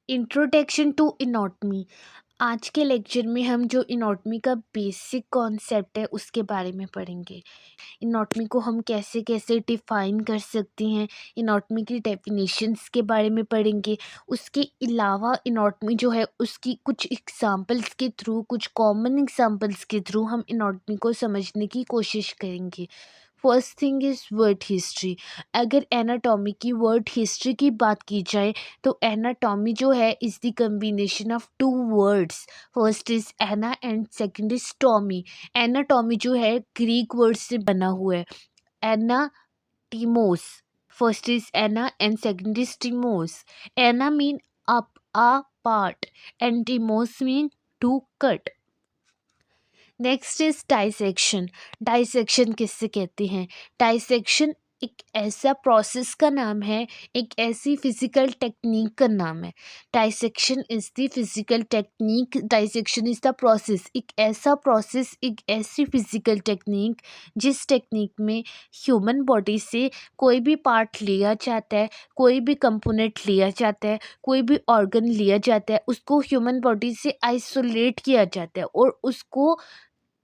Introduction to इनॉटमी। आज के lecture में हम जो इनॉटमी का बेसिक कॉन्सेप्ट है उसके बारे में पढ़ेंगे। इनॉटमी को हम कैसे कैसे डिफाइन कर सकते हैं, इनॉटमी की डेफिनेशंस के बारे में पढ़ेंगे। उसके अलावा इनॉटमी जो है उसकी कुछ एग्जांपल्स के थ्रू, कुछ कॉमन एग्जांपल्स के थ्रू हम इनॉटमी को समझने की कोशिश करेंगे। First thing is word history. अगर एनाटॉमी की वर्ड हिस्ट्री की बात की जाए तो एनाटॉमी जो है is the combination of two words. First is ana and second is tomy. Anatomy जो है ग्रीक वर्ड से बना हुआ है, ana temos. First is ana and second is temos. Ana mean up, a part, and temos mean to cut. Next is dissection. Dissection किससे कहते हैं? Dissection एक ऐसा प्रोसेस का नाम है, एक ऐसी फिजिकल टेक्निक का नाम है। Dissection is the physical technique, dissection is the process, एक ऐसा प्रोसेस, एक ऐसी फिजिकल टेक्निक जिस टेक्निक में ह्यूमन बॉडी से कोई भी पार्ट लिया जाता है, कोई भी कंपोनेंट लिया जाता है, कोई भी ऑर्गन लिया जाता है, उसको ह्यूमन बॉडी से आइसोलेट किया जाता है और उसको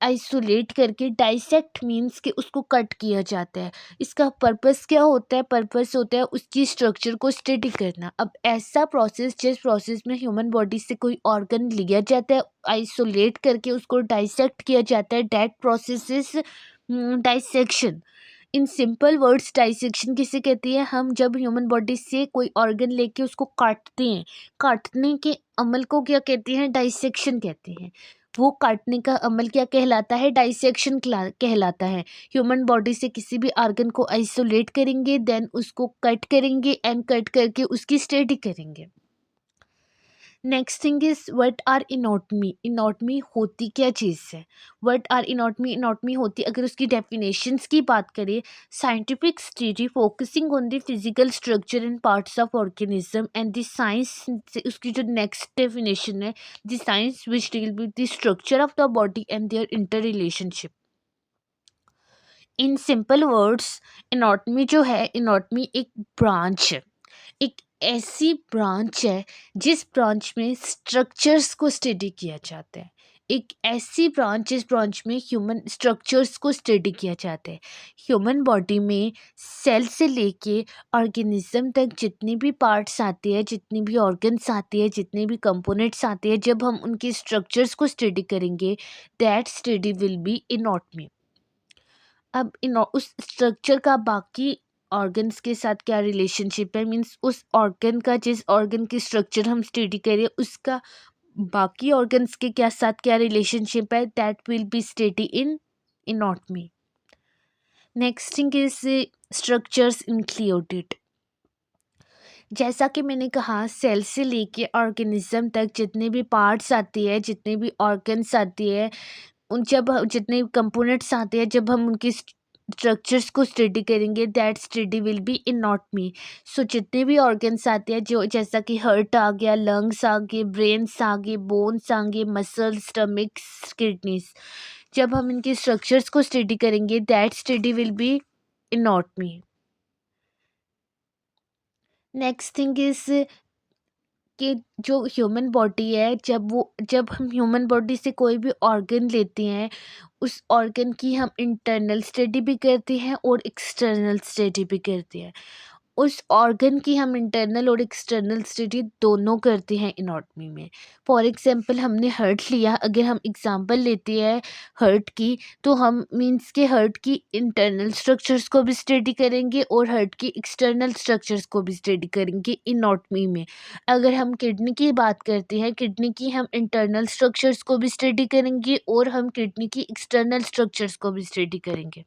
आइसोलेट करके डाइसेक्ट मीन्स कि उसको कट किया जाता है। इसका पर्पस क्या होता है? पर्पस होता है उसकी स्ट्रक्चर को स्टडी करना। अब ऐसा प्रोसेस जिस प्रोसेस में ह्यूमन बॉडी से कोई ऑर्गन लिया जाता है, आइसोलेट करके उसको डाइसेक्ट किया जाता है, that process is dissection. In simple words dissection किसे कहती है? हम जब ह्यूमन बॉडी से कोई ऑर्गन लेके उसको काटते हैं, काटने के अमल को क्या कहते हैं? डाइसेक्शन कहते हैं। वो काटने का अमल क्या कहलाता है? डाइसेक्शन कहलाता है। ह्यूमन बॉडी से किसी भी ऑर्गन को आइसोलेट करेंगे, देन उसको कट करेंगे एंड कट करके उसकी स्टडी करेंगे। Next thing is what are anatomy. Anatomy होती क्या चीज़ है? What are anatomy? इनॉटमी होती, अगर उसकी डेफिनेशंस की बात करें, scientific study focusing on the physical structure and parts of organism and the science. उसकी जो नेक्स्ट डेफिनेशन है, the science which deal with the structure of the body and their interrelationship. In simple words, anatomy जो है, इनॉटमी एक branch है, एक ऐसी branch है जिस ब्रांच में स्ट्रक्चर्स को स्टडी किया जाता है। एक ऐसी ब्रांच, जिस ब्रांच में ह्यूमन स्ट्रक्चर्स को स्टडी किया जाता है। ह्यूमन बॉडी में सेल से लेके ऑर्गेनिज्म तक जितनी भी पार्ट्स आते हैं, जितनी भी ऑर्गन्स आते हैं, जितने भी कंपोनेंट्स आते हैं, जब हम उनके स्ट्रक्चर्स को स्टडी करेंगे, दैट स्टडी विल बी इनॉटमी। अब इन उस स्ट्रक्चर का बाकी ऑर्गन्स के साथ क्या रिलेशनशिप है, मीन्स उस ऑर्गन का, जिस ऑर्गन की स्ट्रक्चर हम स्टडी करें, उसका बाकी ऑर्गन्स के क्या साथ क्या रिलेशनशिप है, that will be study in anatomy. Next thing is structures included. जैसा कि मैंने कहा, सेल से लेके ऑर्गेनिज्म तक जितने भी पार्ट्स आती है, जितने भी ऑर्गन्स आती है, उन जितने कंपोनेंट्स आते हैं, जब हम उनकी स्ट्रक्चर्स को स्टडी करेंगे, दैट स्टडी विल बी इनॉटमी। सो जितने भी ऑर्गन्स आते हैं, जो जैसा कि हार्ट आ गया, लंग्स आ गए, ब्रेन्स आ गए, बोन्स आ गए, मसल्स, स्टमक्स, किडनीज, जब हम इनके स्ट्रक्चर्स को स्टडी करेंगे, that study will be anatomy. Next thing is कि जो ह्यूमन बॉडी है, जब हम ह्यूमन बॉडी से कोई भी ऑर्गन लेते हैं, उस ऑर्गन की हम इंटरनल स्टडी भी करते हैं और एक्सटर्नल स्टडी भी करते हैं। उस ऑर्गन की हम इंटरनल और एक्सटर्नल स्टडी दोनों करते हैं इनॉटमी में। फॉर एग्जांपल, हमने हार्ट लिया, अगर हम एग्जांपल लेते हैं हार्ट की, तो हम मीन्स के हार्ट की इंटरनल स्ट्रक्चर्स को भी स्टडी करेंगे और हार्ट की एक्सटर्नल स्ट्रक्चर्स को भी स्टडी करेंगे इनॉटमी में। अगर हम किडनी की बात करते हैं, किडनी की हम इंटरनल स्ट्रक्चर्स को भी स्टडी करेंगे और हम किडनी की एक्सटर्नल स्ट्रक्चर्स को भी स्टडी करेंगे।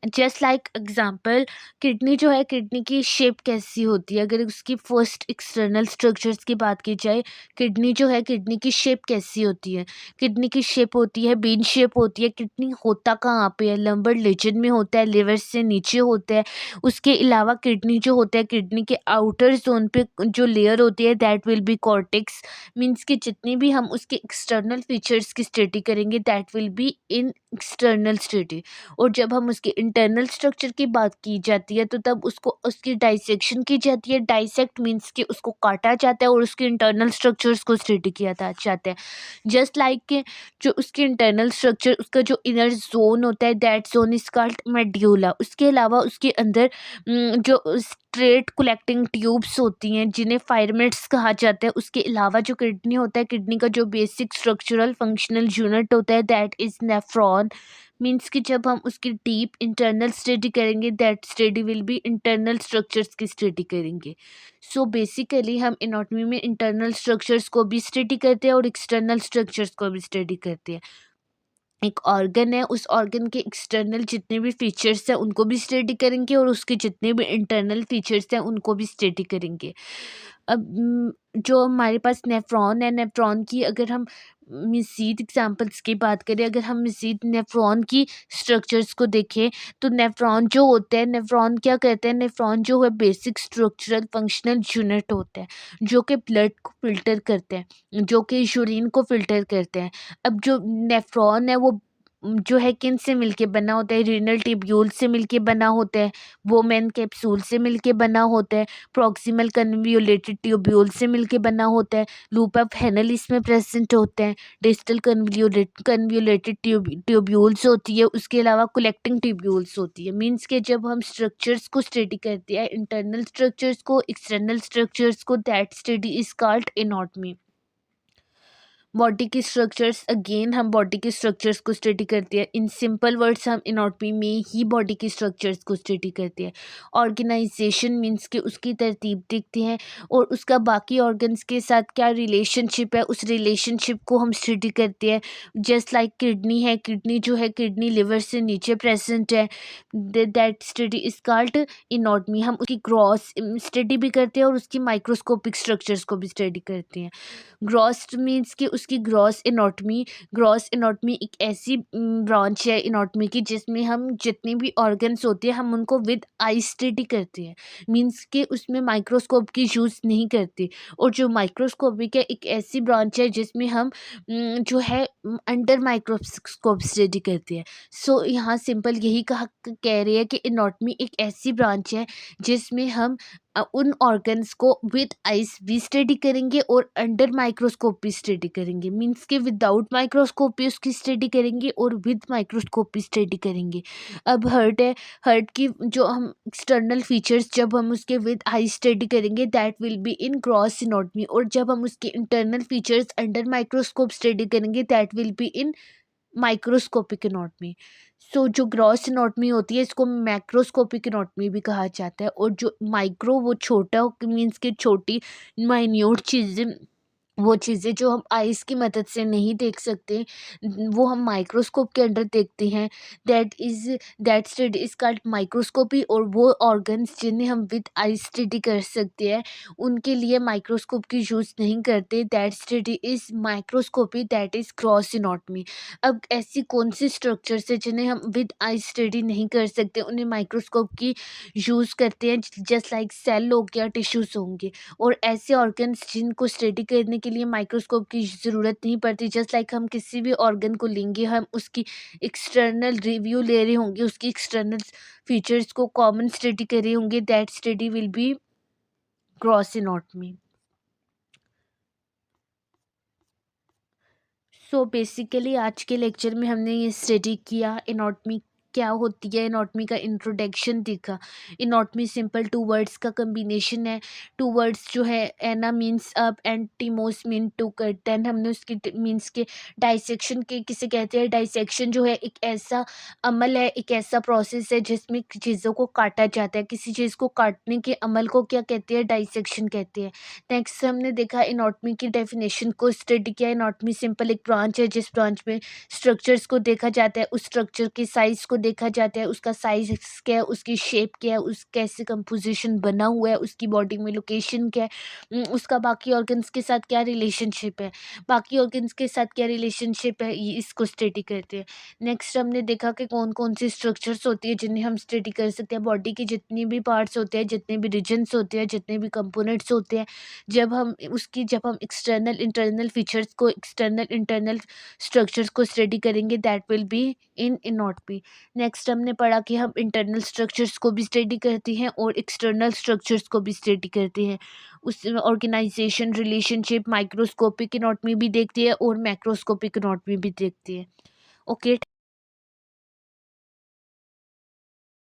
जस्ट लाइक एग्जाम्पल, किडनी जो है, किडनी की शेप कैसी होती है? अगर उसकी फर्स्ट एक्सटर्नल स्ट्रक्चर्स की बात की जाए, किडनी जो है, किडनी की शेप कैसी होती है? किडनी की शेप होती है बीन शेप होती है। किडनी होता कहाँ पे है? लंबर लीजन में होता है, लिवर से नीचे होता है। उसके अलावा किडनी जो होता है, किडनी के आउटर जोन पे जो लेयर होती है, that will B cortex. Means कि जितनी भी हम उसके एक्सटर्नल फीचर्स की स्टडी करेंगे, that will be in external study. और जब हम उसके इंटरनल स्ट्रक्चर की बात की जाती है तो तब उसको उसकी डाइसेक्शन की जाती है। डाइसेक्ट मीन्स कि उसको काटा जाता है और उसके इंटरनल स्ट्रक्चर्स को स्टडी किया जाता है। जस्ट लाइक कि जो उसके इंटरनल स्ट्रक्चर, उसका जो इनर जोन होता है, that zone is called medulla. उसके अलावा उसके अंदर जो स्ट्रेट कलेक्टिंग ट्यूब्स होती हैं जिन्हें फाइरमेट्स कहा जाता है। उसके अलावा जो किडनी होता है, किडनी का जो बेसिक स्ट्रक्चरल फंक्शनल यूनिट होता है, दैट इज नेफ्रॉन। मीन्स कि जब हम उसकी डीप इंटरनल स्टडी करेंगे, that study will B internal structures की स्टडी करेंगे। सो बेसिकली हम एनाटॉमी में इंटरनल स्ट्रक्चर्स को भी स्टडी करते हैं और एक्सटर्नल स्ट्रक्चर्स को भी स्टडी करते हैं। एक ऑर्गन है, उस ऑर्गन के एक्सटर्नल जितने भी फीचर्स हैं उनको भी स्टडी करेंगे और उसके जितने भी इंटरनल फीचर्स हैं उनको भी स्टडी करेंगे। अब जो हमारे पास नेफ्रॉन है, नेफ्रॉन की अगर हम मज़ीद एग्जांपल्स की बात करें, अगर हम मज़ीद नेफ्रॉन की स्ट्रक्चर्स को देखें तो नेफ्रॉन जो होते हैं, नेफ्रॉन क्या कहते हैं, नेफ्रॉन जो है बेसिक स्ट्रक्चरल फंक्शनल यूनिट होता है जो कि ब्लड को फिल्टर करते हैं, जो कि यूरिन को फिल्टर करते हैं। अब जो नेफ्रॉन है वो जो है किन से मिलके बना होता है, रीनल ट्यूब्यूल से मिलके बना होता है, वोमेन कैप्सूल से मिलके बना होता है, प्रॉक्सिमल कन्वोल्यूटेड ट्यूब्यूल से मिलके बना होता है, लूप ऑफ हेनल इसमें प्रेजेंट होते हैं, डिस्टल कन्वोल्यूटेड ट्यूब्यूल्स होती है, उसके अलावा कलेक्टिंग ट्यूब्यूल्स होती है। मीन्स के जब हम स्ट्रक्चर्स को स्टडी करते हैं, इंटरनल स्ट्रक्चर्स को, एक्सटर्नल स्ट्रक्चर्स को, that study is called anatomy. Body के स्ट्रक्चर्स, अगेन हम बॉडी के स्ट्रक्चर्स को स्टडी करते हैं। इन सिंपल वर्ड्स हम एनाटॉमी में ही बॉडी के स्ट्रक्चर्स को स्टडी करते हैं। ऑर्गेनाइजेशन मीन्स कि उसकी तरतीब देखते हैं और उसका बाकी ऑर्गन्स के साथ क्या रिलेशनशिप है, उस रिलेशनशिप को हम स्टडी करते हैं। जस्ट लाइक किडनी है, किडनी जो है, किडनी लिवर से नीचे प्रेजेंट है, that study is called anatomy. हम उसकी ग्रॉस स्टडी भी करते हैं और उसकी माइक्रोस्कोपिक स्ट्रक्चर्स को भी स्टडी करते हैं। ग्रॉस मीन्स कि उसकी ग्रॉस एनाटॉमी, ग्रॉस एनाटॉमी एक ऐसी ब्रांच है एनाटॉमी की जिसमें हम जितने भी ऑर्गन्स होते हैं हम उनको विद आई स्टडी करते हैं। मीन्स कि उसमें माइक्रोस्कोप की यूज़ नहीं करते। और जो माइक्रोस्कोपिक है, एक ऐसी ब्रांच है जिसमें हम जो है अंडर माइक्रोस्कोप स्टडी करते हैं। सो यहाँ सिंपल यही कह रहे हैं कि एनाटॉमी एक ऐसी ब्रांच है जिसमें हम उन ऑर्गन्स को विद आइस भी स्टडी करेंगे और अंडर माइक्रोस्कोप भी स्टडी करेंगे। मीन्स के विदाउट माइक्रोस्कोप भी उसकी स्टडी करेंगे और विद माइक्रोस्कोप भी स्टडी करेंगे। अब हार्ट है, हार्ट की जो हम एक्सटर्नल फीचर्स जब हम उसके विद आई स्टडी करेंगे, that will be in gross anatomy. और जब हम उसके internal features under microscope study करेंगे, that will be in microscopic anatomy. So जो ग्रॉस एनाटॉमी होती है इसको मैक्रोस्कोपिक एनाटॉमी भी कहा जाता है। और जो माइक्रो वो छोटा मीन्स कि छोटी माइन्यूट चीज़ें, वो चीज़ें जो हम आइस की मदद से नहीं देख सकते, वो हम माइक्रोस्कोप के अंडर देखते हैं। That study is called microscopy. और वो ऑर्गन्स जिन्हें हम विद आई स्टडी कर सकते हैं उनके लिए माइक्रोस्कोप की यूज़ नहीं करते। That study is microscopy, that is cross anatomy. अब ऐसी कौन सी स्ट्रक्चर्स है जिन्हें हम विद आई स्टडी नहीं कर सकते, उन्हें माइक्रोस्कोप की यूज़ करते हैं, जस्ट लाइक सेल हो गया, टिश्यूज होंगे। और ऐसे ऑर्गन्स जिनको स्टडी करने के लिए माइक्रोस्कोप की ज़रूरत नहीं पड़ती, जस्ट लाइक हम किसी भी ऑर्गन को लेंगे, हम उसकी एक्सटर्नल रिव्यू ले रहे होंगे, उसकी एक्सटर्नल फीचर्स को कॉमन स्टडी कर रहे होंगे, that study will B gross anatomy. So basically आज के लेक्चर में हमने ये स्टडी किया एनाटॉमी क्या होती है, एनाटॉमी का इंट्रोडक्शन देखा। एनाटॉमी सिंपल टू वर्ड्स का कम्बिनेशन है। टू वर्ड्स जो है, ana means up and temos mean to cut. Then हमने उसकी मीन्स के डाइसेक्शन के किसे कहते हैं, डाइसेक्शन जो है एक ऐसा अमल है, एक ऐसा प्रोसेस है जिसमें चीज़ों को काटा जाता है। किसी चीज़ को काटने के अमल को क्या कहते हैं, डाइसेक्शन कहते हैं। नेक्स्ट हमने देखा एनाटॉमी की डेफिनेशन को स्टडी किया। एनाटॉमी सिंपल एक ब्रांच है जिस ब्रांच में स्ट्रक्चर्स को देखा जाता है, उस स्ट्रक्चर के साइज को देखा जाता है, उसका साइज क्या है, उसकी शेप क्या है, उस कैसे कंपोजिशन बना हुआ है, उसकी बॉडी में लोकेशन क्या है, उसका बाकी ऑर्गन्स के साथ क्या रिलेशनशिप है, बाकी ऑर्गन्स के साथ क्या रिलेशनशिप है, ये इसको स्टडी करते हैं। नेक्स्ट हमने देखा कि कौन कौन सी स्ट्रक्चर्स होती है जिन्हें हम स्टडी कर सकते हैं। बॉडी के जितने भी पार्ट्स होते हैं, जितने भी रीजन्स होते हैं, जितने भी कंपोनेंट्स होते हैं, जब हम एक्सटर्नल इंटरनल फीचर्स को, एक्सटर्नल इंटरनल स्ट्रक्चर्स को स्टडी करेंगे, that will be in anatomy. Next हमने पढ़ा कि हम इंटरनल स्ट्रक्चर्स को भी स्टडी करते हैं और एक्सटर्नल स्ट्रक्चर्स को भी स्टडी करते हैं। उस ऑर्गेनाइजेशन, रिलेशनशिप, माइक्रोस्कोपिक एनाटॉमी भी देखती है और मैक्रोस्कोपिक एनाटॉमी भी देखती है। ओके।